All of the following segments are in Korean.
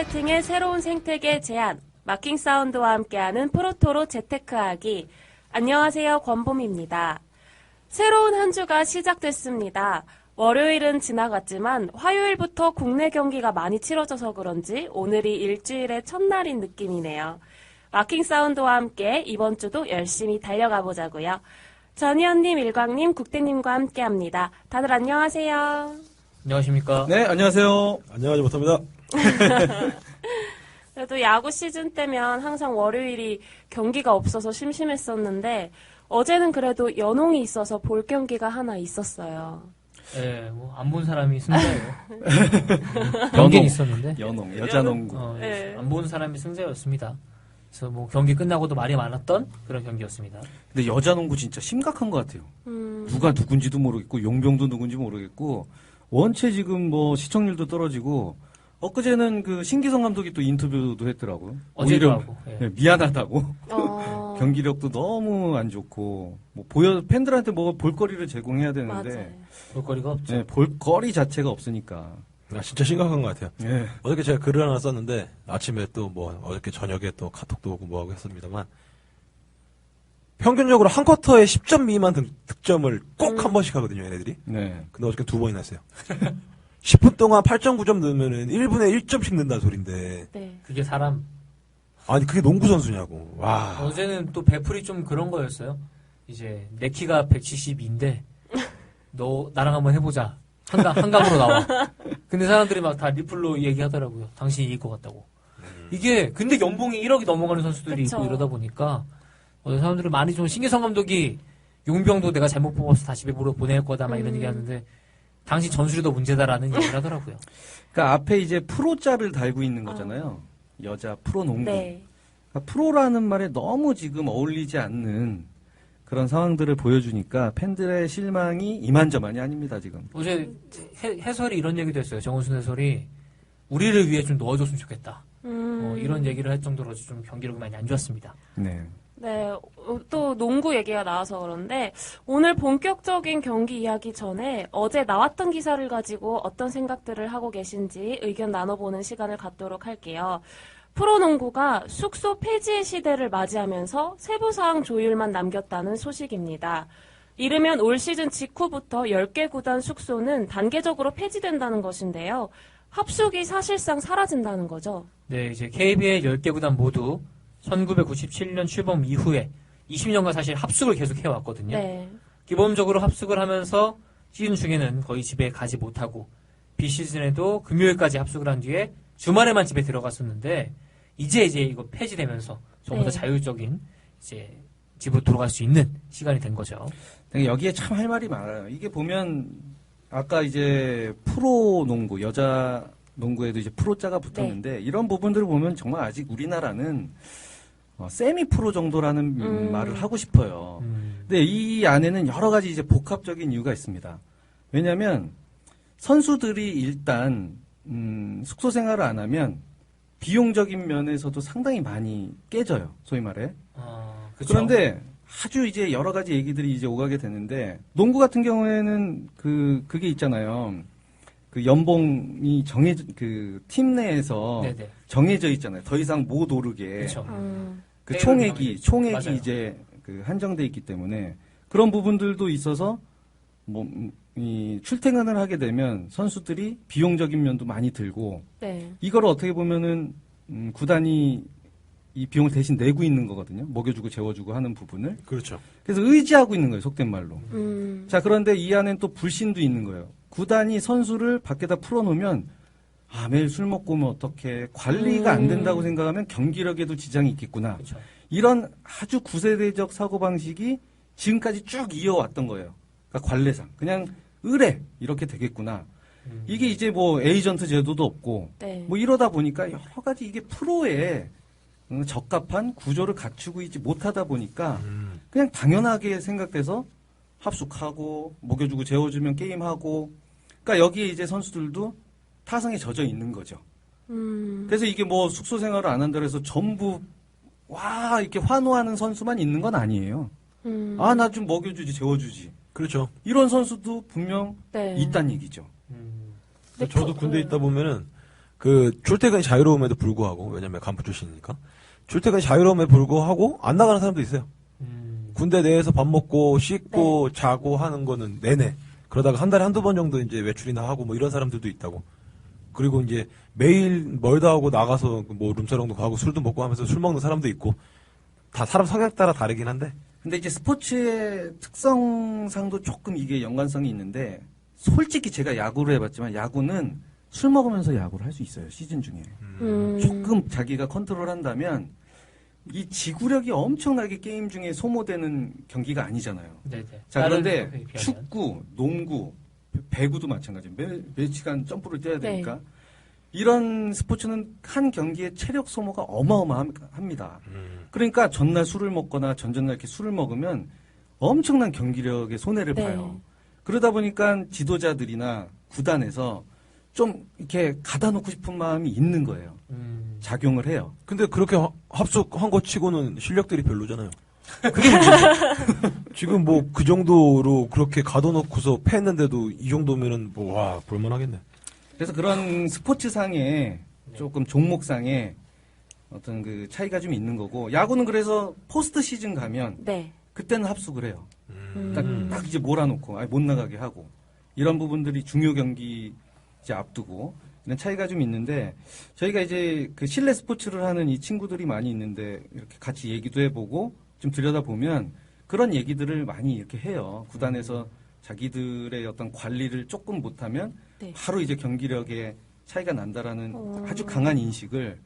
배팅의 새로운 생태계 제안, 마킹 사운드와 함께하는 프로토로 재테크하기. 안녕하세요, 권봄입니다. 새로운 한 주가 시작됐습니다. 월요일은 지나갔지만 화요일부터 국내 경기가 많이 치러져서 그런지 오늘이 일주일의 첫날인 느낌이네요. 마킹 사운드와 함께 이번 주도 열심히 달려가 보자고요. 전희연님, 일광님, 국대님과 함께합니다. 다들 안녕하세요. 안녕하십니까? 네, 안녕하세요. 안녕하지 못합니다. 그래도 야구 시즌 때면 항상 월요일이 경기가 없어서 심심했었는데 어제는 그래도 연홍이 있어서 볼 경기가 하나 있었어요. 네, 뭐 안 본 사람이 승자예요. 경기는 있었는데 연홍, 여자농구. 네. 안 본 사람이 승자였습니다. 그래서 뭐 경기 끝나고도 말이 많았던 그런 경기였습니다. 근데 여자농구 진짜 심각한 것 같아요. 누가 누군지도 모르겠고 용병도 누군지 모르겠고 원체 지금 뭐 시청률도 떨어지고 엊그제는 그 신기성 감독이 또 인터뷰도 했더라고요. 어제도 오히려 하고. 예. 네, 미안하다고. 경기력도 너무 안 좋고 뭐 팬들한테 뭐 볼거리를 제공해야 되는데 맞아요. 볼거리가 없죠. 네, 볼거리 자체가 없으니까. 진짜 심각한 것 같아요. 네. 어저께 제가 글을 하나 썼는데 아침에 또 뭐 어저께 저녁에 또 카톡도 오고 뭐하고 했습니다만 평균적으로 한 쿼터에 10점 미만 득점을 꼭 한 번씩 하거든요, 얘네들이. 네. 근데 어저께 2번이나 했어요. 10분 동안 8.9점 넣으면은 1분에 1점씩 넣는다는 소린데. 네. 그게 사람. 아니, 그게 농구 선수냐고. 와. 어제는 또 베풀이 좀 그런 거였어요. 이제 내 키가 172인데 너 나랑 한번 해보자. 한강으로 나와. 근데 사람들이 막 다 리플로 얘기하더라고요. 당신이 이길 것 같다고. 이게 근데 연봉이 1억이 넘어가는 선수들이 그쵸. 있고 이러다 보니까 사람들이 많이 좀 신기성 감독이 용병도 내가 잘못 뽑아서 다시 집으로 보낼 거다 막 이런 얘기 하는데 당시 전술이 더 문제다라는 얘기를 하더라고요. 그러니까 앞에 이제 프로자를 달고 있는 거잖아요. 여자 프로농구. 네. 그러니까 프로라는 말에 너무 지금 어울리지 않는 그런 상황들을 보여주니까 팬들의 실망이 이만저만이 아닙니다, 지금. 어제 해설이 이런 얘기도 했어요. 정은순 해설이 우리를 위해 좀 넣어줬으면 좋겠다. 이런 얘기를 할 정도로 좀 경기력이 많이 안 좋았습니다. 네. 네, 또 농구 얘기가 나와서 그런데 오늘 본격적인 경기 이야기 전에 어제 나왔던 기사를 가지고 어떤 생각들을 하고 계신지 의견 나눠보는 시간을 갖도록 할게요. 프로농구가 숙소 폐지의 시대를 맞이하면서 세부사항 조율만 남겼다는 소식입니다. 이르면 올 시즌 직후부터 10개 구단 숙소는 단계적으로 폐지된다는 것인데요. 합숙이 사실상 사라진다는 거죠. 네, 이제 KBL 10개 구단 모두 1997년 출범 이후에 20년간 사실 합숙을 계속 해왔거든요. 네. 기본적으로 합숙을 하면서 시즌 중에는 거의 집에 가지 못하고 비시즌에도 금요일까지 합숙을 한 뒤에 주말에만 집에 들어갔었는데 이제 이거 폐지되면서 조금 더 네. 자율적인 이제 집으로 돌아갈 수 있는 시간이 된 거죠. 여기에 참 할 말이 많아요. 이게 보면 아까 이제 프로 농구, 여자 농구에도 이제 프로자가 붙었는데 이런 부분들을 보면 정말 아직 우리나라는 세미 프로 정도라는 말을 하고 싶어요. 근데 이 안에는 여러 가지 이제 복합적인 이유가 있습니다. 왜냐하면 선수들이 일단 숙소 생활을 안 하면 비용적인 면에서도 상당히 많이 깨져요. 소위 말해. 그쵸? 그런데 아주 이제 여러 가지 얘기들이 이제 오가게 되는데 농구 같은 경우에는 그게 있잖아요. 그 연봉이 팀 내에서 네네. 정해져 있잖아요. 더 이상 못 오르게. 그렇죠. 그 페이로를 총액이 맞아요. 이제 그 한정돼 있기 때문에 그런 부분들도 있어서 이 출퇴근을 하게 되면 선수들이 비용적인 면도 많이 들고 네. 이걸 어떻게 보면은 구단이 이 비용을 대신 내고 있는 거거든요. 먹여주고 재워주고 하는 부분을. 그렇죠. 그래서 의지하고 있는 거예요. 속된 말로. 음. 자, 그런데 이 안엔 또 불신도 있는 거예요. 구단이 선수를 밖에다 풀어놓으면 매일 술 먹고 오면 어떡해. 관리가 안 된다고 생각하면 경기력에도 지장이 있겠구나. 그렇죠. 이런 아주 구세대적 사고방식이 지금까지 쭉 이어왔던 거예요. 그러니까 관례상. 그냥 의뢰. 이렇게 되겠구나. 이게 이제 뭐 에이전트 제도도 없고 네. 뭐 이러다 보니까 여러 가지 이게 프로에 적합한 구조를 갖추고 있지 못하다 보니까 그냥 당연하게 생각돼서 합숙하고 먹여주고 재워주면 게임하고 그러니까 여기에 이제 선수들도 타성에 젖어 있는 거죠. 그래서 이게 뭐 숙소 생활을 안 한다 해서 전부 와 이렇게 환호하는 선수만 있는 건 아니에요. 나 좀 먹여주지 재워주지. 그렇죠. 이런 선수도 분명 네. 있다는 얘기죠. 저도 군대 있다 보면은 그 출퇴근이 자유로움에도 불구하고 왜냐면 간부 출신이니까 출퇴근이 자유로움에 불구하고 안 나가는 사람도 있어요. 군대 내에서 밥 먹고 씻고 자고 하는 거는 내내 그러다가 한 달에 한두 번 정도 이제 외출이나 하고 뭐 이런 사람들도 있다고. 그리고 이제 매일 멀다 하고 나가서 뭐 룸사롱도 가고 술도 먹고 하면서 술 먹는 사람도 있고 다 사람 성향 따라 다르긴 한데. 근데 이제 스포츠의 특성상도 조금 이게 연관성이 있는데 솔직히 제가 야구를 해봤지만 야구는 술 먹으면서 야구를 할 수 있어요. 시즌 중에. 조금 자기가 컨트롤한다면 이 지구력이 엄청나게 게임 중에 소모되는 경기가 아니잖아요. 네네. 자, 그런데 다른 비하면. 축구, 농구, 배구도 마찬가지예요. 몇 시간 점프를 뛰어야 네. 되니까. 이런 스포츠는 한 경기의 체력 소모가 어마어마합니다. 그러니까 전날 술을 먹거나 전전날 이렇게 술을 먹으면 엄청난 경기력의 손해를 네. 봐요. 그러다 보니까 지도자들이나 구단에서 좀 이렇게 가다 놓고 싶은 마음이 있는 거예요. 작용을 해요. 근데 그렇게 합숙한 거 치고는 실력들이 별로잖아요. 그게 문제죠. 지금 뭐 그 정도로 그렇게 가둬놓고서 패했는데도 이 정도면은 뭐 와 볼만하겠네. 그래서 그런 스포츠상의 조금 종목상의 어떤 그 차이가 좀 있는 거고 야구는 그래서 포스트 시즌 가면 네. 그때는 합숙을 해요. 딱 이제 몰아놓고 못 나가게 하고 이런 부분들이 중요 경기 이제 앞두고 이런 차이가 좀 있는데 저희가 이제 그 실내 스포츠를 하는 이 친구들이 많이 있는데 이렇게 같이 얘기도 해보고 좀 들여다보면 그런 얘기들을 많이 이렇게 해요. 구단에서 자기들의 어떤 관리를 조금 못하면 네. 바로 이제 경기력에 차이가 난다라는 아주 강한 인식을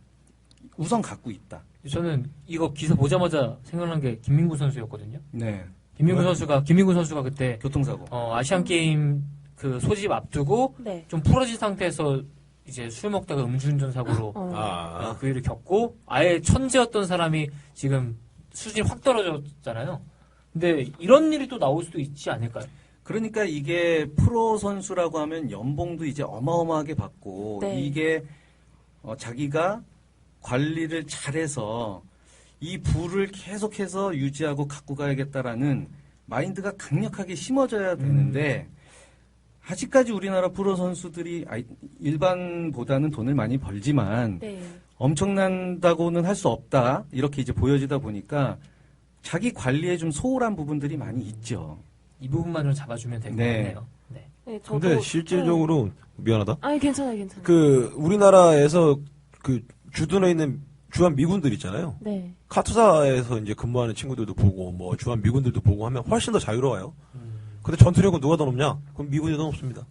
우선 갖고 있다. 저는 이거 기사 보자마자 생각난 게 김민구 선수였거든요. 네. 김민구 선수가 그때 교통사고. 아시안 게임 그 소집 앞두고 네. 좀 풀어진 상태에서 이제 술 먹다가 음주운전 사고로 그 일을 겪고 아예 천재였던 사람이 지금 수준이 확 떨어졌잖아요. 근데 이런 일이 또 나올 수도 있지 않을까요? 그러니까 이게 프로 선수라고 하면 연봉도 이제 어마어마하게 받고 네. 이게 자기가 관리를 잘해서 이 부를 계속해서 유지하고 갖고 가야겠다라는 마인드가 강력하게 심어져야 되는데 아직까지 우리나라 프로 선수들이 일반보다는 돈을 많이 벌지만 네. 엄청난다고는 할 수 없다 이렇게 이제 보여지다 보니까 자기 관리에 좀 소홀한 부분들이 많이 있죠. 이 부분만 좀 잡아주면 될 것 네. 같네요. 네. 네, 저도 근데 실질적으로 미안하다. 아니 괜찮아요. 그 우리나라에서 그 주둔해 있는 주한 미군들 있잖아요. 네. 카투사에서 이제 근무하는 친구들도 보고 뭐 주한 미군들도 보고 하면 훨씬 더 자유로워요. 근데 전투력은 누가 더 높냐? 그럼 미군이 더 높습니다.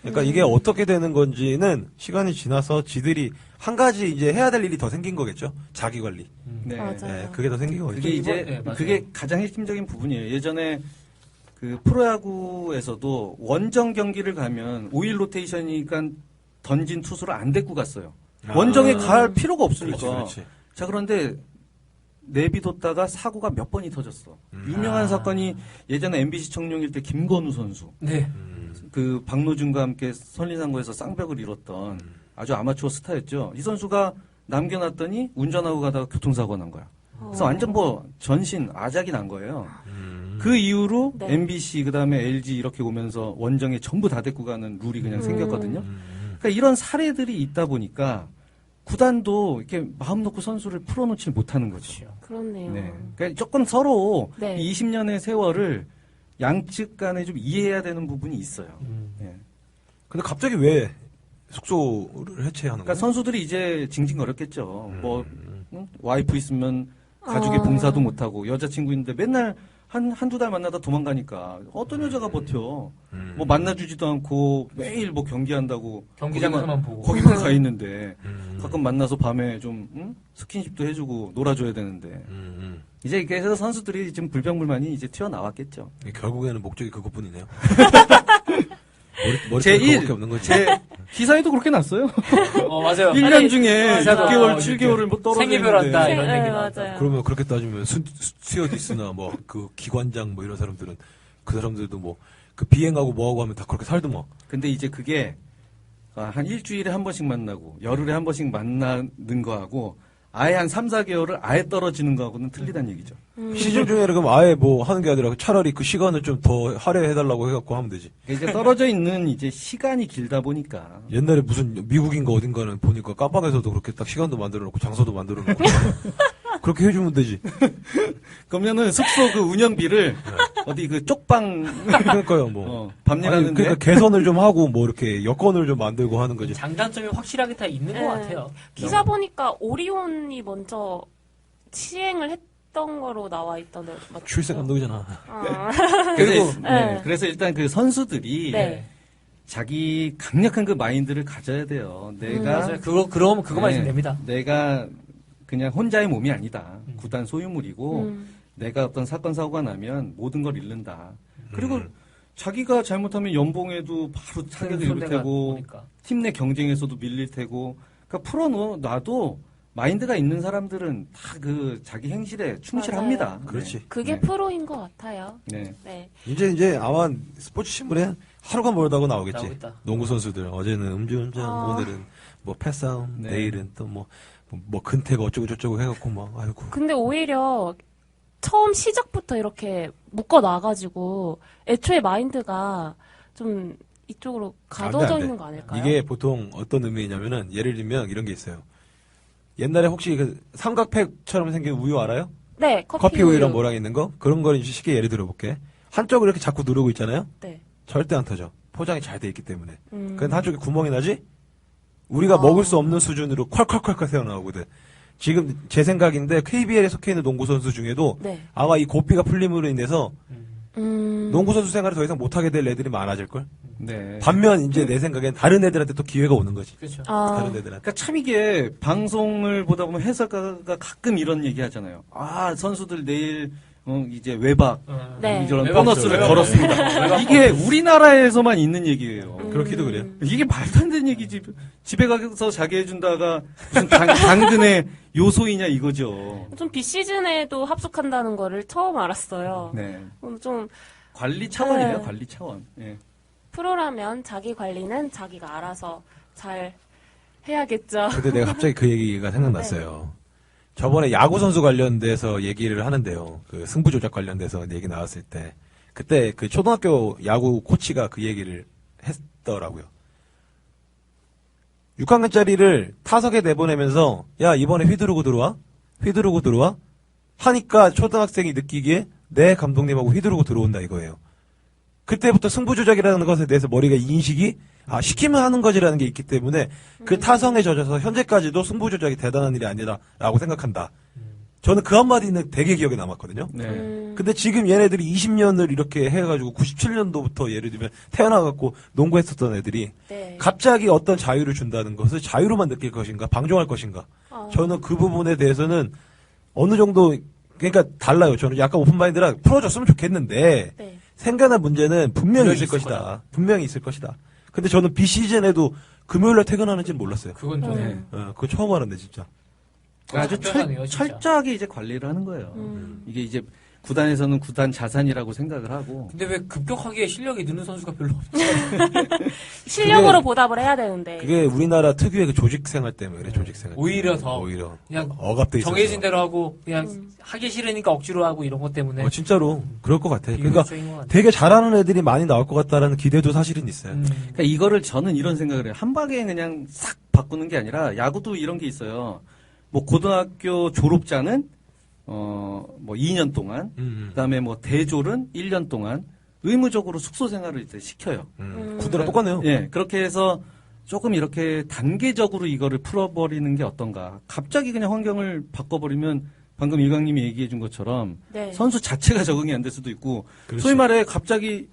그러니까 이게 어떻게 되는 건지는 시간이 지나서 지들이 한 가지 이제 해야 될 일이 더 생긴 거겠죠. 자기 관리. 네. 맞아요. 네, 그게 더 생긴 거겠죠. 그게 이제 네, 맞아요. 그게 가장 핵심적인 부분이에요. 예전에 그 프로야구에서도 원정 경기를 가면 5일 로테이션이니까 던진 투수를 안 데리고 갔어요. 원정에 갈 필요가 없으니까. 그렇지. 자, 그런데 내비뒀다가 사고가 몇 번이 터졌어. 유명한 사건이 예전에 MBC 청룡일 때 김건우 선수. 네. 그 박노준과 함께 선리상고에서 쌍벽을 이뤘던 아주 아마추어 스타였죠. 이 선수가 남겨놨더니 운전하고 가다가 교통사고가 난 거야. 그래서 완전 뭐 전신 아작이 난 거예요. 그 이후로 네. MBC 그다음에 LG 이렇게 오면서 원정에 전부 다 데리고 가는 룰이 그냥 생겼거든요. 그러니까 이런 사례들이 있다 보니까 구단도 이렇게 마음 놓고 선수를 풀어놓지 못하는 거죠. 그렇네요. 네. 그러니까 조금 서로 네. 이 20년의 세월을 양측 간에 좀 이해해야 되는 부분이 있어요. 네. 근데 갑자기 왜 숙소를 해체하는 그러니까 거야? 선수들이 이제 징징거렸겠죠. 뭐 와이프 있으면 가족의 봉사도 못하고 여자친구 있는데 맨날 한두 달 만나다 도망가니까 어떤 여자가 버텨. 뭐 만나주지도 않고 매일 뭐 경기한다고 경기장에서만 보고. 거기만 가 있는데 가끔 만나서 밤에 좀 스킨십도 해주고 놀아줘야 되는데 이제 그래서 선수들이 지금 불평불만이 이제 튀어나왔겠죠. 결국에는 목적이 그것뿐이네요. 머리 제 그거밖에 없는 거지. 제 기사에도 그렇게 났어요. 맞아요. 1년 중에 맞아요. 6개월, 7개월을 뭐 떨어져 생이별한다 있는데. 이런 네, 얘기 맞아요. 나왔다. 그러면 그렇게 따지면 스튜어디스나 뭐 그 기관장 뭐 이런 사람들은 그 사람들도 뭐 그 비행하고 뭐하고 하면 다 그렇게 살더만. 근데 이제 그게 한 일주일에 한 번씩 만나고 열흘에 한 번씩 만나는 거하고 아예 한 3, 4개월을 아예 떨어지는 거하고는 틀리다는 얘기죠. 시즌 중에 그럼 아예 뭐 하는 게 아니라 차라리 그 시간을 좀 더 할애해달라고 해갖고 하면 되지. 이제 떨어져 있는 이제 시간이 길다 보니까. 옛날에 무슨 미국인가 어딘가는 보니까 깜빵에서도 그렇게 딱 시간도 만들어 놓고 장소도 만들어 놓고 그렇게 해주면 되지. 그러면은 숙소 그 운영비를 어디 그 쪽방 그러니까요, 뭐. 아니, 밤일하는데 그러니까 개선을 좀 하고 뭐 이렇게 여건을 좀 만들고 하는 거지. 장단점이 확실하게 다 있는 네. 것 같아요. 기사 보니까 오리온이 먼저 시행을 했던 거로 나와 있던데. 맞죠? 출생 감독이잖아. 그리고 네. 그래서 일단 그 선수들이 네. 자기 강력한 그 마인드를 가져야 돼요. 내가 맞아요. 그거만 있으면 됩니다. 내가 그냥 혼자의 몸이 아니다. 구단 소유물이고 음. 내가 어떤 사건 사고가 나면 모든 걸 잃는다. 그리고 자기가 잘못하면 연봉에도 바로 타격을 입을 손해가 테고 오니까. 팀 내 경쟁에서도 밀릴 테고 그러니까 풀어놔도 마인드가 있는 사람들은 다 그 자기 행실에 충실합니다. 맞아요. 그렇지. 그게 네. 프로인 것 같아요. 네. 네. 이제 아마 스포츠 신문에 하루가 멀다고 나오겠지. 나오겠다. 농구 선수들 어제는 음주운전, 아. 오늘은 뭐 패싸움, 네. 내일은 또 뭐 근태가 어쩌고 저쩌고 해갖고 막 아이고. 근데 오히려 처음 시작부터 이렇게 묶어 놔가지고 애초에 마인드가 좀 이쪽으로 가둬져 안 돼, 안 돼. 있는 거 아닐까요? 이게 보통 어떤 의미냐면은 예를 들면 이런 게 있어요. 옛날에 혹시 그 삼각팩처럼 생긴 우유 알아요? 네, 커피 우유. 우유랑 뭐랑 있는 거? 그런 거를 이제 쉽게 예를 들어볼게. 한쪽을 이렇게 자꾸 누르고 있잖아요? 네. 절대 안 터져. 포장이 잘 돼 있기 때문에. 근데 음. 한쪽에 구멍이 나지? 우리가 아. 먹을 수 없는 수준으로 콸콸콸콸 새어나오거든. 지금 제 생각인데 KBL에 속해 있는 농구 선수 중에도 네. 아마 이 고삐가 풀림으로 인해서 음. 농구 선수 생활을 더 이상 못하게 될 애들이 많아질걸? 네. 반면 이제 내 생각엔 다른 애들한테 또 기회가 오는 거지. 그렇죠. 아. 다른 애들한테. 그러니까 참 이게 방송을 보다 보면 해설가가 가끔 이런 얘기 하잖아요. 아, 선수들 내일 이제 외박 네. 이런 외박 보너스를 외박 걸었습니다. 외박 이게 우리나라에서만 있는 얘기예요. 그렇기도 그래요. 이게 말도 안 되는 얘기지. 집에 가서 자게 해준다가 무슨 당근의 요소이냐 이거죠. 좀 비시즌에도 합숙한다는 거를 처음 알았어요. 네. 좀 관리 차원이에요, 네. 관리 차원. 예. 프로라면 자기 관리는 자기가 알아서 잘 해야겠죠. 근데 내가 갑자기 그 얘기가 생각났어요. 저번에 야구 선수 관련돼서 얘기를 하는데요. 그 승부 조작 관련돼서 얘기 나왔을 때 그때 그 초등학교 야구 코치가 그 얘기를 했더라고요. 6학년짜리를 타석에 내보내면서 야 이번에 휘두르고 들어와 하니까 초등학생이 느끼기에 내 감독님하고 휘두르고 들어온다 이거예요. 그때부터 승부 조작이라는 것에 대해서 머리가 인식이 시키면 하는 거지라는 게 있기 때문에 그 타성에 젖어서 현재까지도 승부 조작이 대단한 일이 아니다라고 생각한다. 저는 그 한마디는 되게 기억에 남았거든요. 네. 근데 지금 얘네들이 20년을 이렇게 해가지고 97년도부터 예를 들면 태어나갖고 농구했었던 애들이 네. 갑자기 어떤 자유를 준다는 것을 자유로만 느낄 것인가 방종할 것인가 저는 그 부분에 대해서는 어느 정도 그러니까 달라요. 저는 약간 오픈마인드라 풀어줬으면 좋겠는데 네. 생겨난 문제는 분명히 있을 있을 것이다. 거다. 분명히 있을 것이다. 근데 저는 비시즌에도 금요일날 퇴근하는지는 몰랐어요. 그건 좀 네. 그거 처음 알았네 진짜. 아주 답답하네요, 진짜. 철저하게 이제 관리를 하는 거예요. 이게 이제 구단에서는 구단 자산이라고 생각을 하고. 근데 왜 급격하게 실력이 느는 선수가 별로 없지? 실력으로 보답을 해야 되는데. 그게 우리나라 특유의 그 조직 생활 때문에 그래 조직 생활. 오히려 더 오히려 그냥 억압돼 있어. 정해진 대로 하고 그냥 하기 싫으니까 억지로 하고 이런 것 때문에 진짜로 그럴 것 같아. 그러니까 비효율적인 것 같아요. 되게 잘하는 애들이 많이 나올 것 같다라는 기대도 사실은 있어요. 그러니까 이거를 저는 이런 생각을 해요. 한 방에 그냥 싹 바꾸는 게 아니라 야구도 이런 게 있어요. 뭐 고등학교 졸업자는 뭐 2년 동안, 그다음에 뭐 대졸은 1년 동안 의무적으로 숙소 생활을 이제 시켜요. 군대랑 똑같네요. 예, 그렇게 해서 조금 이렇게 단계적으로 이거를 풀어버리는 게 어떤가. 갑자기 그냥 환경을 바꿔버리면 방금 일강님이 얘기해 준 것처럼 네. 선수 자체가 적응이 안 될 수도 있고 그렇지. 소위 말해 갑자기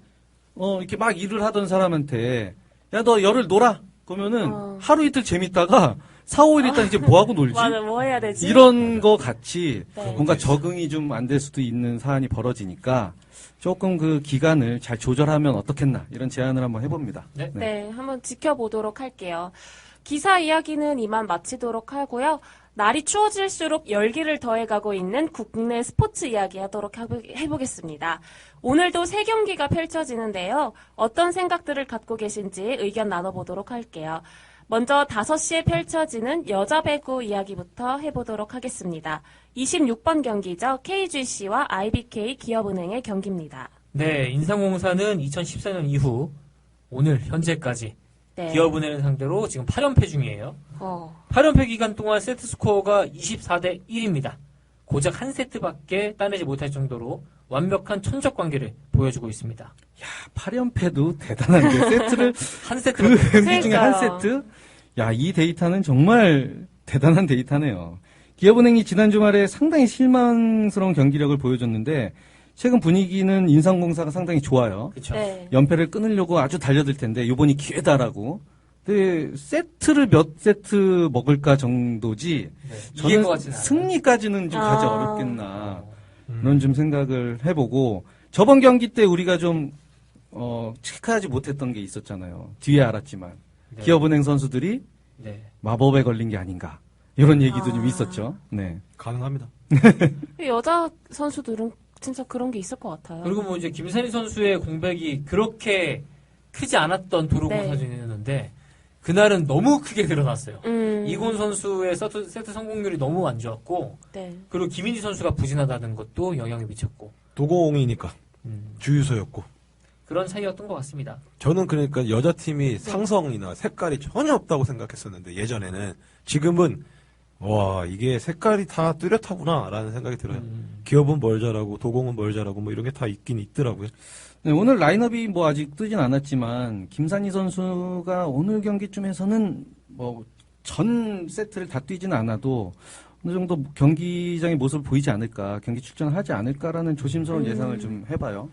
이렇게 막 일을 하던 사람한테 야 너 열흘 놀아 그러면은 하루 이틀 재밌다가 4, 5일 있다 이제 뭐 하고 놀지? 맞아, 뭐 해야 되지? 이런 거 같이 네. 뭔가 적응이 좀 안 될 수도 있는 사안이 벌어지니까 조금 그 기간을 잘 조절하면 어떻겠나 이런 제안을 한번 해봅니다. 네. 네, 한번 지켜보도록 할게요. 기사 이야기는 이만 마치도록 하고요. 날이 추워질수록 열기를 더해가고 있는 국내 스포츠 이야기 하도록 해보겠습니다. 오늘도 3경기가 펼쳐지는데요. 어떤 생각들을 갖고 계신지 의견 나눠보도록 할게요. 먼저 5시에 펼쳐지는 여자 배구 이야기부터 해보도록 하겠습니다. 26번 경기죠. KGC와 IBK 기업은행의 경기입니다. 네, 인삼공사는 2014년 이후 오늘 현재까지 네. 기업은행을 상대로 지금 8연패 중이에요. 8연패 기간 동안 세트 스코어가 24대 1입니다. 고작 한 세트밖에 따내지 못할 정도로 완벽한 천적 관계를 보여주고 있습니다. 8연패도 대단한데 세트를 한 세트 그 경기 중에 한 그러니까요. 세트? 야, 이 데이터는 정말 대단한 데이터네요. 기업은행이 지난 주말에 상당히 실망스러운 경기력을 보여줬는데 최근 분위기는 인삼공사가 상당히 좋아요. 그렇죠. 네. 연패를 끊으려고 아주 달려들 텐데 요번이 기회다라고. 근데 세트를 몇 세트 먹을까 정도지. 네, 이길 것 저는 같지는 않아요. 승리까지는 좀 가지 아. 어렵겠나. 그런 좀 생각을 해보고 저번 경기 때 우리가 좀 체크하지 못했던 게 있었잖아요. 뒤에 알았지만 네. 기업은행 선수들이 네. 마법에 걸린 게 아닌가 이런 얘기도 좀 아. 있었죠. 네. 가능합니다. 여자 선수들은 진짜 그런 게 있을 것 같아요. 그리고 뭐 이제 김산희 선수의 공백이 그렇게 크지 않았던 도로공사전이었는데 그날은 너무 크게 드러났어요. 이곤 선수의 세트 성공률이 너무 안 좋았고 네. 그리고 김인지 선수가 부진하다는 것도 영향을 미쳤고 도공이니까 음, 주유소였고. 그런 차이였던 것 같습니다. 저는 그러니까 여자팀이 상성이나 색깔이 전혀 없다고 생각했었는데 예전에는 지금은 와 이게 색깔이 다 뚜렷하구나라는 생각이 들어요. 기업은 뭘 잘하고 도공은 뭘 잘하고 뭐 이런 게 다 있긴 있더라고요. 네, 오늘 라인업이 뭐 아직 뜨진 않았지만 김산희 선수가 오늘 경기쯤에서는 뭐 전 세트를 다 뛰지는 않아도 어느 정도 경기장의 모습을 보이지 않을까, 경기 출전을 하지 않을까라는 조심스러운 예상을 좀 해봐요.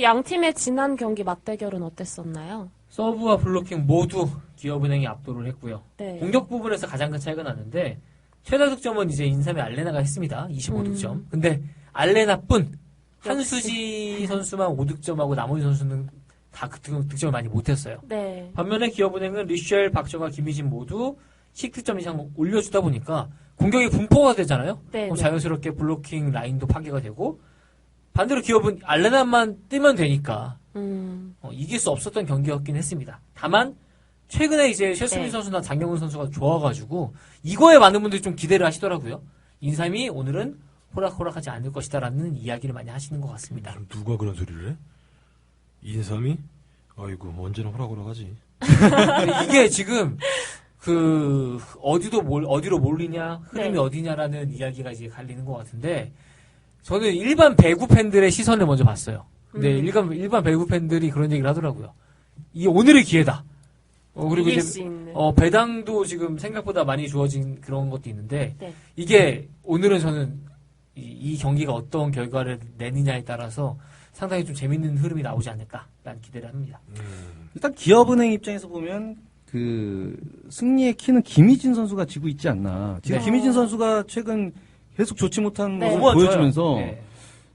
양 팀의 지난 경기 맞대결은 어땠었나요? 서브와 블로킹 모두 기업은행이 압도를 했고요. 네. 공격 부분에서 가장 큰 차이가 나는데 최다 득점은 이제 인삼의 알레나가 했습니다. 25득점. 근데 알레나뿐 한수지 선수만 5득점하고 나머지 선수는 다 득점을 많이 못했어요. 네. 반면에 기업은행은 리쉘, 박정아, 김희진 모두 10득점 이상 올려주다 보니까 공격이 분포가 되잖아요. 네. 그럼 네. 자연스럽게 블로킹 라인도 파괴가 되고 반대로 기업은 알레나만 뜨면 되니까 이길 수 없었던 경기였긴 했습니다. 다만 최근에 이제 최수민 네. 선수나 장영훈 선수가 좋아가지고 이거에 많은 분들이 좀 기대를 하시더라고요. 인삼이 오늘은 호락호락하지 않을 것이다라는 이야기를 많이 하시는 것 같습니다. 누가 그런 소리를 해? 인삼이? 아이고 언제나 호락호락하지. 이게 지금 어디로 몰리냐 흐름이 네. 어디냐라는 이야기가 이제 갈리는 것 같은데 저는 일반 배구 팬들의 시선을 먼저 봤어요. 근데 일반 배구 팬들이 그런 얘기를 하더라고요. 이 오늘의 기회다. 그리고 이길 이제 수 있는. 배당도 지금 생각보다 많이 주어진 그런 것도 있는데 네. 이게 오늘은 저는 이 경기가 어떤 결과를 내느냐에 따라서 상당히 좀 재밌는 흐름이 나오지 않을까라는 기대를 합니다. 일단 기업은행 입장에서 보면 그 승리의 키는 김희진 선수가 지고 있지 않나. 지금 네. 김희진 선수가 최근 계속 좋지 못한 네. 모습을 너무 안 보여주면서 좋아요. 네.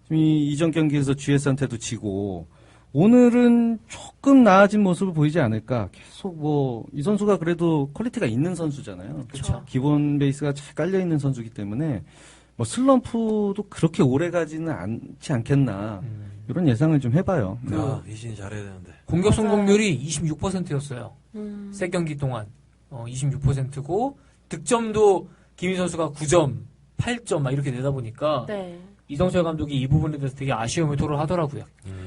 지금 이전 경기에서 GS한테도 지고 오늘은 조금 나아진 모습을 보이지 않을까. 계속 뭐 이 선수가 그래도 퀄리티가 있는 선수잖아요. 그렇죠. 기본 베이스가 잘 깔려 있는 선수이기 때문에 뭐 슬럼프도 그렇게 오래 가지는 않지 않겠나. 이런 예상을 좀 해봐요. 네. 야 이진이 잘해야 되는데. 공격 맞아요. 성공률이 26%였어요. 세 경기 동안 26%고 득점도 김희 선수가 9점, 8점 막 이렇게 내다 보니까 네. 이성철 감독이 이 부분에 대해서 되게 아쉬움을 토로하더라고요.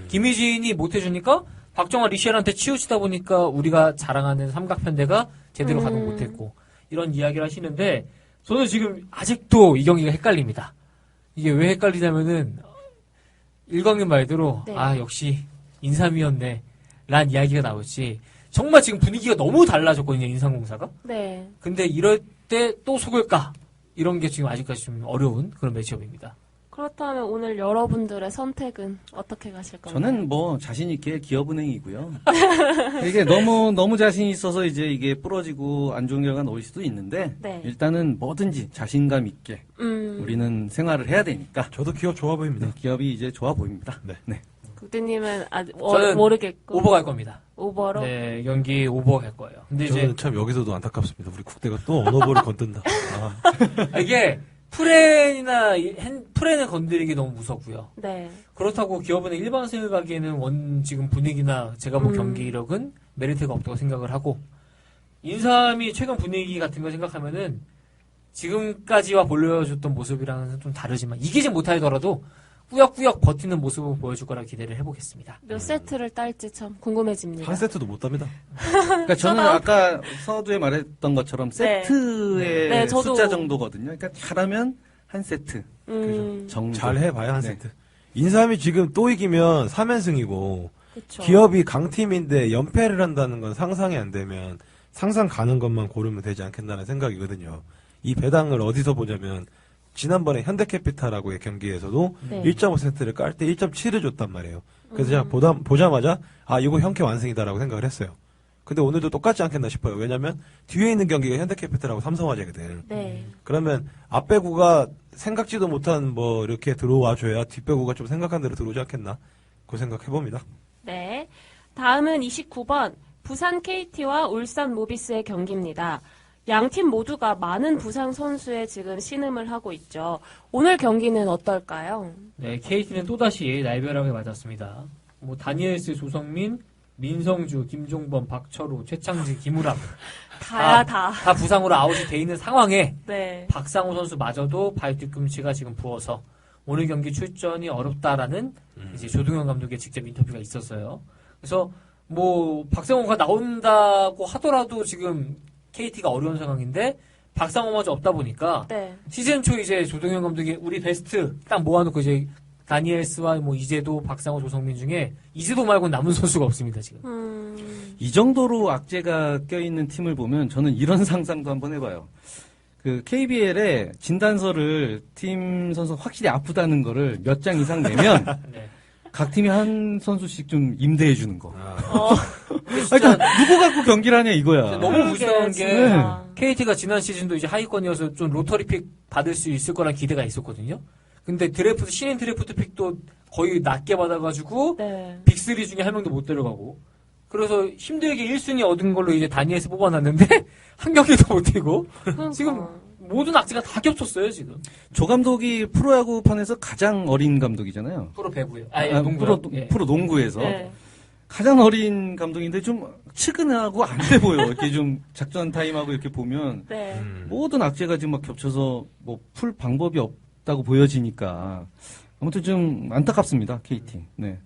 김희진이 못해주니까 박정아 리시엘한테 치우치다 보니까 우리가 자랑하는 삼각편대가 제대로 가동 못했고 이런 이야기를 하시는데 저는 지금 아직도 이 경기가 헷갈립니다. 이게 왜 헷갈리냐면은 일광님 말대로 네. 역시 인삼이었네 란 이야기가 나올지 정말 지금 분위기가 너무 달라졌거든요. 인삼공사가. 네. 근데 이럴 때 또 속을까? 이런 게 지금 아직까지 좀 어려운 그런 매치업입니다. 그렇다면 오늘 여러분들의 선택은 어떻게 가실 건가요? 저는 뭐 자신 있게 기업은행이고요. 이게 너무 자신 있어서 이제 이게 부러지고 안 좋은 결과가 나올 수도 있는데 네. 일단은 뭐든지 자신감 있게 우리는 생활을 해야 되니까 저도 기업 좋아 보입니다. 네, 기업이 이제 좋아 보입니다. 네. 국대님은 아직 저는 모르겠고 오버 갈 겁니다. 오버로. 네, 경기 오버 갈 거예요. 근데 이제 저는 참 여기서도 안타깝습니다. 우리 국대가 또 언어볼을 건든다. 이게 프렌을 건드리기 너무 무섭고요. 네. 그렇다고 기업은행 일반 승을 가기에는 지금 분위기나 제가 본 경기력은 메리트가 없다고 생각을 하고 인삼이 최근 분위기 같은 거 생각하면은 지금까지와 보여줬던 모습이랑은 좀 다르지만 이기지 못하더라도 꾸역꾸역 버티는 모습을 보여줄 거라 기대를 해보겠습니다. 몇 세트를 딸지 참 궁금해집니다. 한 세트도 못 답니다. 그러니까 저는 아까 서두에 말했던 것처럼 네. 세트의 네, 저도. 숫자 정도거든요. 그러니까 잘하면 한 세트 정도. 잘 해봐야 한 네. 세트. 인삼이 지금 또 이기면 3연승이고 그쵸. 기업이 강팀인데 연패를 한다는 건 상상이 안 되면 상상 가는 것만 고르면 되지 않겠나는 생각이거든요. 이 배당을 어디서 보냐면 지난번에 현대캐피탈하고의 경기에서도 네. 1.5세트를 깔 때 1.7을 줬단 말이에요. 그래서 제가 보자마자 아 이거 현캐 완승이다라고 생각을 했어요. 근데 오늘도 똑같지 않겠나 싶어요. 왜냐면 뒤에 있는 경기가 현대캐피탈하고 삼성화재거든. 네. 그러면 앞배구가 생각지도 못한 뭐 이렇게 들어와 줘야 뒷배구가 좀 생각한 대로 들어오지 않겠나 그 생각해봅니다. 네. 다음은 29번 부산 KT와 울산 모비스의 경기입니다. 양 팀 모두가 많은 부상 선수에 지금 신음을 하고 있죠. 오늘 경기는 어떨까요? 네, KT는 또다시 날벼락을 맞았습니다. 뭐 다니엘스, 조성민, 민성주, 김종범, 박철우, 최창지, 김우람 다야 다. 다 부상으로 아웃이 돼 있는 상황에 네. 박상우 선수마저도 발 뒤꿈치가 지금 부어서 오늘 경기 출전이 어렵다라는 이제 조동현 감독의 직접 인터뷰가 있었어요. 그래서 뭐 박상우가 나온다고 하더라도 지금 KT가 어려운 상황인데 박상우마저 없다 보니까 네. 시즌 초 이제 조동현 감독이 우리 베스트 딱 모아놓고 이제 다니엘스와 뭐 이재도, 박상우, 조성민 중에 이재도 말고 남은 선수가 없습니다 지금. 이 정도로 악재가 껴있는 팀을 보면 저는 이런 상상도 한번 해봐요. 그 KBL에 진단서를 팀 선수 확실히 아프다는 거를 몇 장 이상 내면 네. 각 팀이 한 선수씩 좀 임대해 주는 거. 어, 그러니까 누구 갖고 경기를 하냐 이거야. 너무 무시한 게 진짜. KT가 지난 시즌도 이제 하위권이어서 좀 로터리 픽 받을 수 있을 거란 기대가 있었거든요. 근데 드래프트 신인 드래프트 픽도 거의 낮게 받아가지고 네. 빅3 중에 한 명도 못 들어가고 그래서 힘들게 1순위 얻은 걸로 이제 다니엘스 뽑아놨는데 한 경기도 못 뛰고 지금 모든 악재가 다 겹쳤어요 지금. 조 감독이 프로야구판에서 가장 어린 감독이잖아요. 프로 배구요. 프로 농구에서 네. 가장 어린 감독인데 좀 측은하고 안 돼 보여. 이렇게 좀 작전 타임하고 이렇게 보면 네. 모든 악재가 지금 막 겹쳐서 뭐 풀 방법이 없다고 보여지니까 아무튼 좀 안타깝습니다 KT. 네.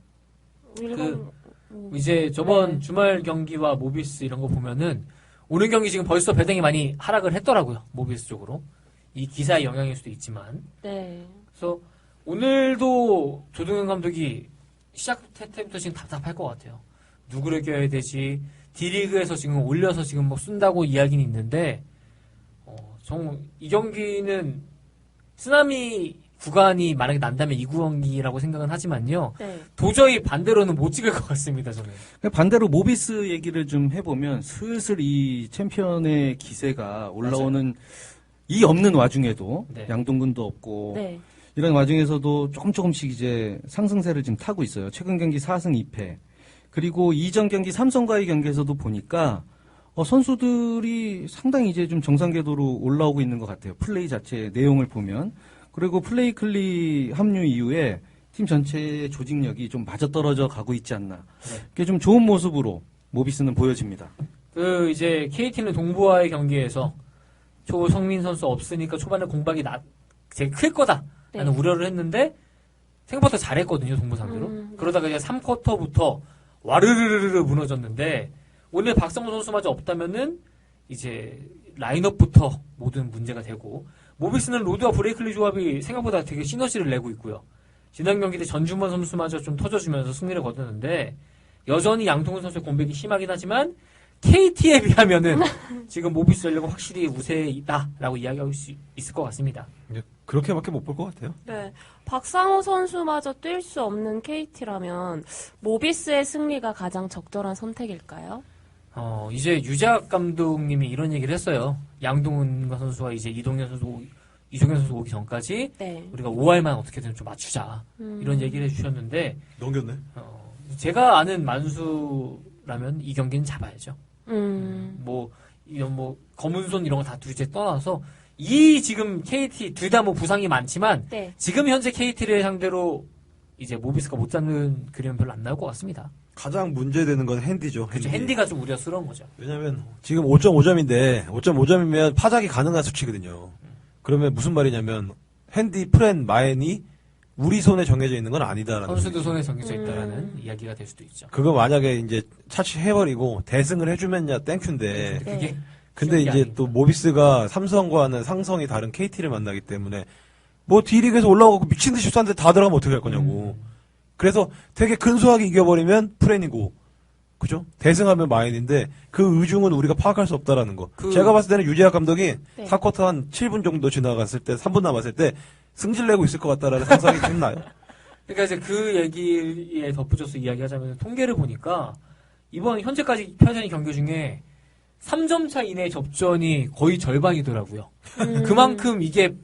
이제 저번 네. 주말 경기와 모비스 이런 거 보면은 오늘 경기 지금 벌써 배당이 많이 하락을 했더라고요. 모비스 쪽으로. 이 기사의 영향일 수도 있지만. 네. 그래서 오늘도 조동현 감독이 시작 때부터 지금 답답할 것 같아요. 누구를 껴야 되지? D리그에서 지금 올려서 지금 뭐 쓴다고 이야기는 있는데, 정말 이 경기는 쓰나미 구간이 만약에 난다면 이 구간이라고 생각은 하지만요. 네. 도저히 반대로는 못 찍을 것 같습니다, 저는. 반대로 모비스 얘기를 좀 해보면 슬슬 이 챔피언의 기세가 올라오는 이 없는 와중에도 네. 양동근도 없고 네. 이런 와중에서도 조금씩 이제 상승세를 지금 타고 있어요. 최근 경기 4승 2패. 그리고 이전 경기 삼성과의 경기에서도 보니까 선수들이 상당히 이제 좀 정상 궤도로 올라오고 있는 것 같아요. 플레이 자체의 내용을 보면. 그리고 플레이 클리 합류 이후에 팀 전체의 조직력이 좀 맞아떨어져 가고 있지 않나. 네. 그게 좀 좋은 모습으로 모비스는 보여집니다. 이제 KT는 동부와의 경기에서 조성민 선수 없으니까 초반에 공박이 되게 클 거다라는 네. 우려를 했는데 생각보다 잘했거든요, 동부 상대로. 그러다가 이제 3쿼터부터 와르르르르 무너졌는데 오늘 박성호 선수마저 없다면은 이제 라인업부터 모든 문제가 되고 모비스는 로드와 브레이클리 조합이 생각보다 되게 시너지를 내고 있고요. 지난 경기 때 전준범 선수마저 좀 터져주면서 승리를 거두는데 여전히 양동근 선수의 공백이 심하긴 하지만 KT에 비하면은 지금 모비스 전력은 확실히 우세이다라고 이야기할 수 있을 것 같습니다. 그렇게밖에 못 볼 것 같아요. 네. 박상호 선수마저 뛸 수 없는 KT라면 모비스의 승리가 가장 적절한 선택일까요? 이제 유작 감독님이 이런 얘기를 했어요. 양동근 선수와 이제 이종현 선수 오기 전까지 네. 우리가 5할만 어떻게든 좀 맞추자. 이런 얘기를 해주셨는데, 넘겼네. 제가 아는 만수라면 이 경기는 잡아야죠. 이런 검은손 이런 거 다 둘째 떠나서, 지금 KT, 둘 다 부상이 많지만, 네. 지금 현재 KT를 상대로 이제 모비스가 못 잡는 그림은 별로 안 나올 것 같습니다. 가장 문제되는 건 핸디죠. 그렇죠. 핸디가 좀 우려스러운 거죠. 왜냐면 지금 5.5점인데 5.5점이면 파작이 가능한 수치거든요. 그러면 무슨 말이냐면 핸디, 프렌, 마엔이 우리 손에 정해져 있는 건 아니다라는 선수도 얘기죠. 손에 정해져 있다라는 이야기가 될 수도 있죠. 그거 만약에 이제 차치해버리고 대승을 해주면야 땡큐인데 그게 근데 쉬운 게 이제 아닙니다. 또 모비스가 삼성과는 상성이 다른 KT를 만나기 때문에 뭐 D리그에서 올라오고 미친 듯이 쐈는데 다 들어가면 어떻게 할 거냐고. 그래서 되게 근소하게 이겨버리면 프렌이고, 그죠? 대승하면 마인인데 그 의중은 우리가 파악할 수 없다라는 거. 제가 봤을 때는 유재학 감독이 네. 4쿼터 한 7분 정도 지나갔을 때, 3분 남았을 때 승질 내고 있을 것 같다라는 상상이 좀 나요. 그러니까 이제 그 얘기에 덧붙여서 이야기하자면 통계를 보니까 이번 현재까지 펴진 경기 중에 3점 차 이내의 접전이 거의 절반이더라고요. 그만큼 이게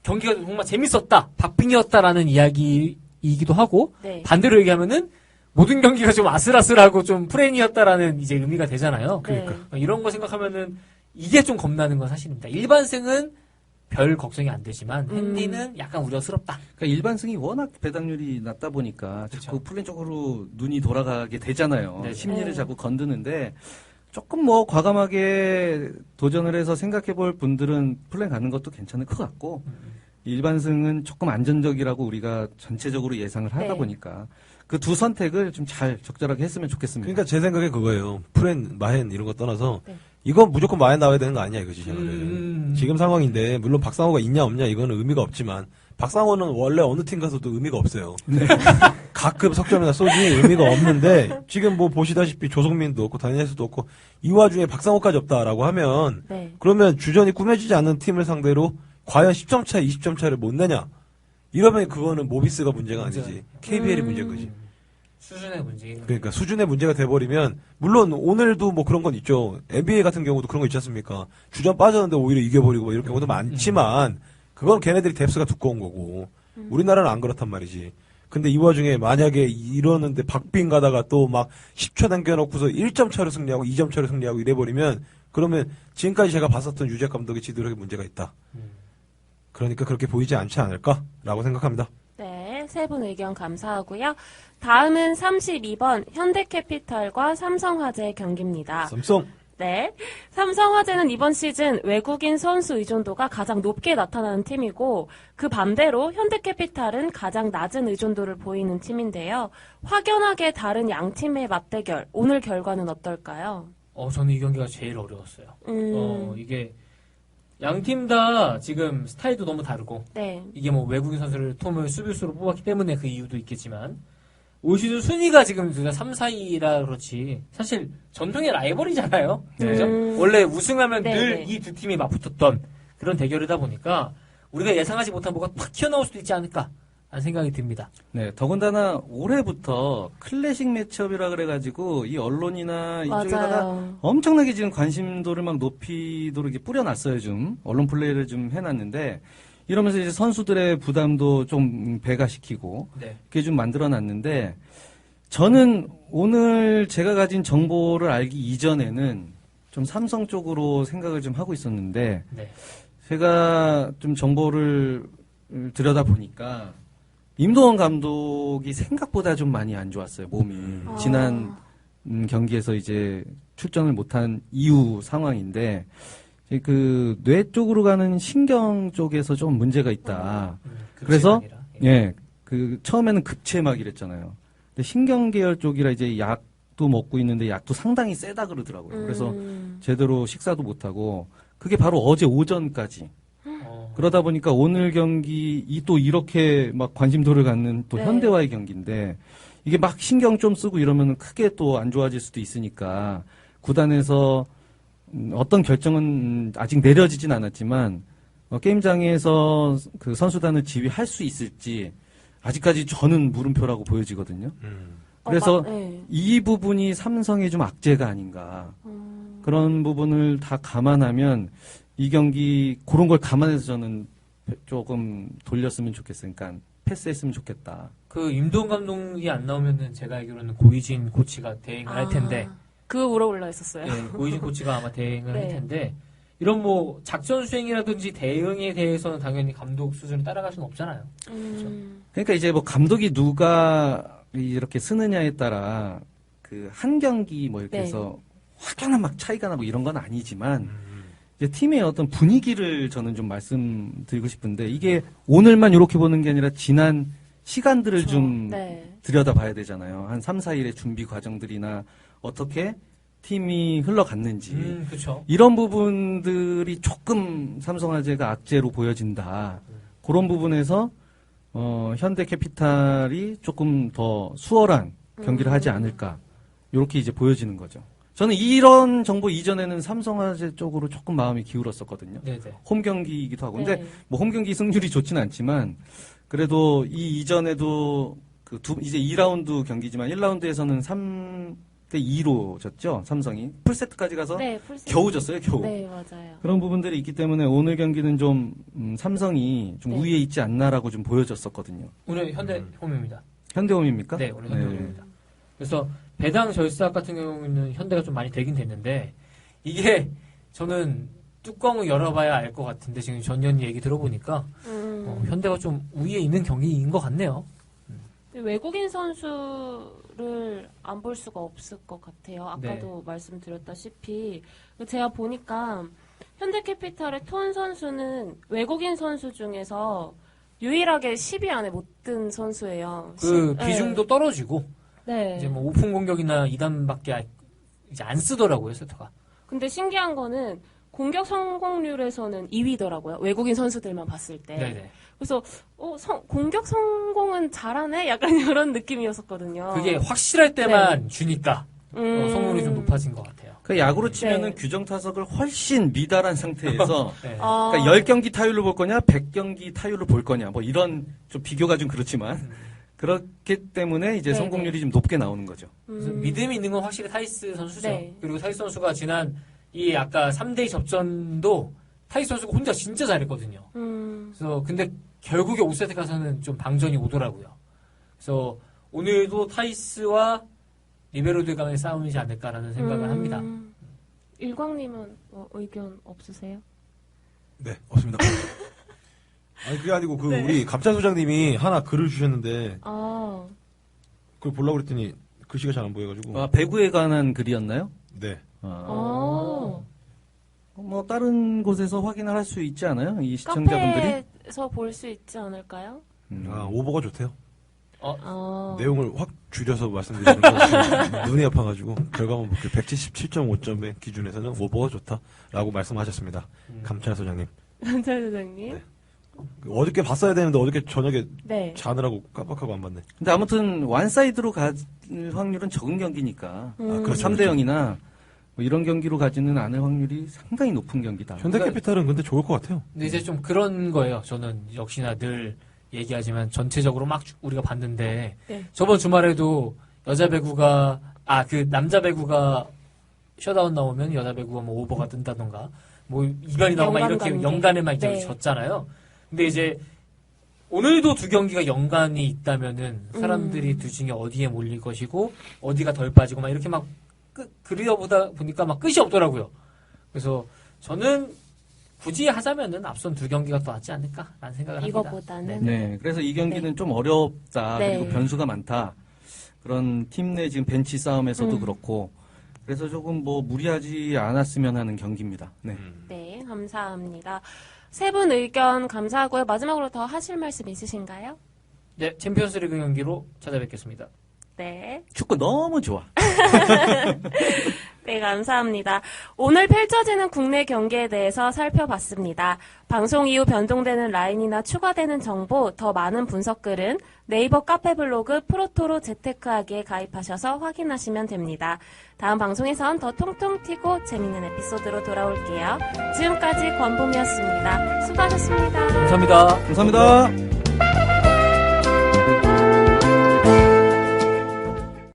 경기가 정말 재밌었다, 박빙이었다라는 이야기이기도 하고 네. 반대로 얘기하면은 모든 경기가 좀 아슬아슬하고 좀 프렌이었다라는 이제 의미가 되잖아요. 그러니까. 이런 거 생각하면은 이게 좀 겁나는 건 사실입니다. 일반승은 별 걱정이 안 되지만 핸디는 약간 우려스럽다. 그러니까 일반승이 워낙 배당률이 낮다 보니까 자꾸 플랜 쪽으로 눈이 돌아가게 되잖아요. 네. 심리를 네. 자꾸 건드는데 조금 뭐 과감하게 도전을 해서 생각해 볼 분들은 플랜 가는 것도 괜찮을 것 같고 일반승은 조금 안전적이라고 우리가 전체적으로 예상을 하다 네. 보니까 그 두 선택을 좀 잘 적절하게 했으면 좋겠습니다. 그러니까 제 생각에 그거예요. 프렌, 마헨 이런 거 떠나서 네. 이건 무조건 마헨 나와야 되는 거 아니야 이거지 제 말은. 지금 상황인데 물론 박상호가 있냐 없냐 이거는 의미가 없지만 박상호는 원래 어느 팀 가서도 의미가 없어요. 가끔 석점이나 쏘지 의미가 없는데 지금 뭐 보시다시피 조성민도 없고 다니엘스도 없고 이 와중에 박상호까지 없다라고 하면 네. 그러면 주전이 꾸며지지 않는 팀을 상대로 과연 10점 차, 20점 차를 못 내냐? 이러면 그거는 모비스가 문제가 아니지. KBL이 문제인 거지. 수준의 문제인 그러니까 수준의 문제가 돼버리면 물론 오늘도 뭐 그런 건 있죠. NBA 같은 경우도 그런 거 있지 않습니까? 주전 빠졌는데 오히려 이겨버리고 뭐 이런 경우도 많지만 그건 걔네들이 뎁스가 두꺼운 거고 우리나라는 안 그렇단 말이지. 근데 이 와중에 만약에 이러는데 박빙 가다가 또 막 10초 남겨놓고서 1점 차로 승리하고 2점 차로 승리하고 이래버리면 그러면 지금까지 제가 봤었던 유재 감독의 지도력에 문제가 있다. 그러니까 그렇게 보이지 않지 않을까라고 생각합니다. 네, 세 분 의견 감사하고요. 다음은 32번 현대캐피탈과 삼성화재의 경기입니다. 삼성. 네. 삼성화재는 이번 시즌 외국인 선수 의존도가 가장 높게 나타나는 팀이고 그 반대로 현대캐피탈은 가장 낮은 의존도를 보이는 팀인데요. 확연하게 다른 양 팀의 맞대결. 오늘 결과는 어떨까요? 저는 이 경기가 제일 어려웠어요. 음. 이게 양 팀 다 지금 스타일도 너무 다르고 네. 이게 뭐 외국인 선수를 톰을 수비수로 뽑았기 때문에 그 이유도 있겠지만 올 시즌 순위가 지금 둘 다 3, 4위라 그렇지 사실 전통의 라이벌이잖아요. 네. 그죠? 원래 우승하면 네, 늘 네. 이 두 팀이 맞붙었던 그런 대결이다 보니까 우리가 예상하지 못한 뭐가 팍 튀어나올 수도 있지 않을까 하는 생각이 듭니다. 네, 더군다나 올해부터 클래식 매치업이라 그래가지고 이 언론이나 이쪽에다가 맞아요. 엄청나게 지금 관심도를 막 높이도록 이렇게 뿌려놨어요, 좀. 언론 플레이를 좀 해놨는데, 이러면서 이제 선수들의 부담도 좀 배가시키고, 네. 그게 좀 만들어놨는데, 저는 오늘 제가 가진 정보를 알기 이전에는 좀 삼성 쪽으로 생각을 좀 하고 있었는데, 네. 제가 좀 정보를 들여다보니까, 임도원 감독이 생각보다 좀 많이 안 좋았어요, 몸이. 지난 경기에서 이제 출전을 못한 이후 상황인데, 그 뇌 쪽으로 가는 신경 쪽에서 좀 문제가 있다. 그래서 아니라, 예, 그 처음에는 급체막 이랬잖아요. 근데 신경 계열 쪽이라 이제 약도 먹고 있는데 약도 상당히 세다 그러더라고요. 그래서 제대로 식사도 못 하고 그게 바로 어제 오전까지. 그러다 보니까 오늘 경기 또 이렇게 막 관심도를 갖는 또 네. 현대와의 경기인데 이게 막 신경 좀 쓰고 이러면 크게 또 안 좋아질 수도 있으니까 구단에서 어떤 결정은 아직 내려지진 않았지만 게임장에서 그 선수단을 지휘할 수 있을지 아직까지 저는 물음표라고 보여지거든요. 그래서 네. 이 부분이 삼성의 좀 악재가 아닌가. 그런 부분을 다 감안하면 이 경기 그런 걸 감안해서 저는 조금 돌렸으면 좋겠어요. 그러니까 패스했으면 좋겠다. 그 임도훈 감독이 안 나오면은 제가 알기로는 고이진 코치가 대행을 할 텐데 그 우러 올라 있었어요. 네, 고이진 코치가 아마 대행을 네. 할 텐데 이런 뭐 작전 수행이라든지 대응에 대해서는 당연히 감독 수준을 따라갈 수는 없잖아요. 그러니까 이제 뭐 감독이 누가 이렇게 쓰느냐에 따라 그 한 경기 뭐 이렇게 네. 해서 확연한 막 차이가 나고 이런 건 아니지만 이제 팀의 어떤 분위기를 저는 좀 말씀드리고 싶은데 이게 오늘만 이렇게 보는 게 아니라 지난 시간들을 좀 네. 들여다봐야 되잖아요. 한 3, 4일의 준비 과정들이나 어떻게 팀이 흘러갔는지 그렇죠. 이런 부분들이 조금 삼성화재가 악재로 보여진다. 그런 부분에서 현대캐피탈이 조금 더 수월한 경기를 하지 않을까. 이렇게 이제 보여지는 거죠. 저는 이런 정보 이전에는 삼성화재 쪽으로 조금 마음이 기울었었거든요. 네네. 홈 경기이기도 하고. 근데 네. 뭐 홈 경기 승률이 좋지는 않지만 그래도 이 이전에도 이제 2라운드 경기지만 1라운드에서는 3대 2로 졌죠. 삼성이 풀세트까지 가서 네, 풀세트. 겨우 졌어요. 겨우. 네, 맞아요. 그런 부분들이 있기 때문에 오늘 경기는 좀 삼성이 좀 네. 우위에 있지 않나라고 좀 보여졌었거든요. 오늘 현대 홈입니다. 현대홈입니까? 네, 오늘 현대 홈입니다. 그래서 배당 절삭 같은 경우는 현대가 좀 많이 되긴 됐는데 이게 저는 뚜껑을 열어봐야 알 것 같은데 지금 전년 얘기 들어보니까 현대가 좀 우위에 있는 경기인 것 같네요. 외국인 선수를 안 볼 수가 없을 것 같아요. 아까도 네. 말씀드렸다시피 제가 보니까 현대캐피탈의 톤 선수는 외국인 선수 중에서 유일하게 10위 안에 못 든 선수예요. 그 비중도 떨어지고 네. 이제 뭐 오픈 공격이나 2단밖에 이제 안 쓰더라고요, 세터가. 근데 신기한 거는 공격 성공률에서는 2위더라고요. 외국인 선수들만 봤을 때. 네네. 그래서 공격 성공은 잘하네? 약간 이런 느낌이었었거든요. 그게 확실할 때만 주니까 성공률이 좀 높아진 것 같아요. 그 야구로 치면은 네. 규정 타석을 훨씬 미달한 상태에서 네. 그러니까 10경기 타율을 볼 거냐, 100경기 타율을 볼 거냐, 뭐 이런 좀 비교가 좀 그렇지만 그렇기 때문에 이제 네네. 성공률이 좀 높게 나오는 거죠. 그래서 믿음이 있는 건 확실히 타이스 선수죠. 네. 그리고 타이스 선수가 지난 이 아까 3대2 접전도 타이스 선수가 혼자 진짜 잘했거든요. 그래서 근데 결국에 5세트 가서는 좀 방전이 오더라고요. 그래서 오늘도 타이스와 리베로드 간의 싸움이지 않을까라는 생각을 합니다. 일광님은 의견 없으세요? 네, 없습니다. 아니, 그게 아니고, 네. 우리 감찬 소장님이 하나 글을 주셨는데, 아, 그걸 보려고 그랬더니, 글씨가 잘 안 보여가지고. 아, 배구에 관한 글이었나요? 네. 뭐 다른 곳에서 확인을 할 수 있지 않아요? 이 시청자분들이? 카페에서 볼 수 있지 않을까요? 오버가 좋대요. 아, 내용을 확 줄여서 말씀드리는 거 눈이 아파가지고 결과만 볼게요. 177.5점의 기준에서는 오버가 좋다라고 말씀하셨습니다. 감찬 소장님. 감찰 소장님. 네. 어저께 봤어야 되는데 어저께 저녁에 네. 자느라고 깜빡하고 안 봤네. 근데 아무튼 완사이드로 갈 확률은 적은 경기니까 그렇죠. 3대 0이나 뭐 이런 경기로 가지는 않을 확률이 상당히 높은 경기다. 현대캐피탈은 근데 좋을 것 같아요. 근데 이제 좀 그런 거예요. 저는 역시나 늘 얘기하지만 전체적으로 막 우리가 봤는데 네. 저번 주말에도 여자 배구가 그 남자 배구가 셧아웃 나오면 여자 배구가 뭐 오버가 뜬다던가 뭐 이변이 나오고 막 연간 이렇게 관계. 연간에만 이제 네. 졌잖아요. 근데 이제 오늘도 두 경기가 연간이 있다면은 사람들이 두 중에 어디에 몰릴 것이고 어디가 덜 빠지고 막 이렇게 막 그려보다 보니까 막 끝이 없더라고요. 그래서 저는 굳이 하자면은 앞선 두 경기가 더 낫지 않을까라는 생각을 합니다. 이거보다는. 네, 그래서 이 경기는 좀 어렵다. 네. 그리고 변수가 많다. 그런 팀 내 지금 벤치 싸움에서도 그렇고. 그래서 조금 뭐 무리하지 않았으면 하는 경기입니다. 네. 네, 감사합니다. 세 분 의견 감사하고요. 마지막으로 더 하실 말씀 있으신가요? 네, 챔피언스리그 경기로 찾아뵙겠습니다. 네. 축구 너무 좋아. 네, 감사합니다. 오늘 펼쳐지는 국내 경기에 대해서 살펴봤습니다. 방송 이후 변동되는 라인이나 추가되는 정보, 더 많은 분석글은 네이버 카페 블로그 프로토로 재테크하기에 가입하셔서 확인하시면 됩니다. 다음 방송에선 더 통통 튀고 재밌는 에피소드로 돌아올게요. 지금까지 권봄이었습니다. 수고하셨습니다. 감사합니다. 감사합니다.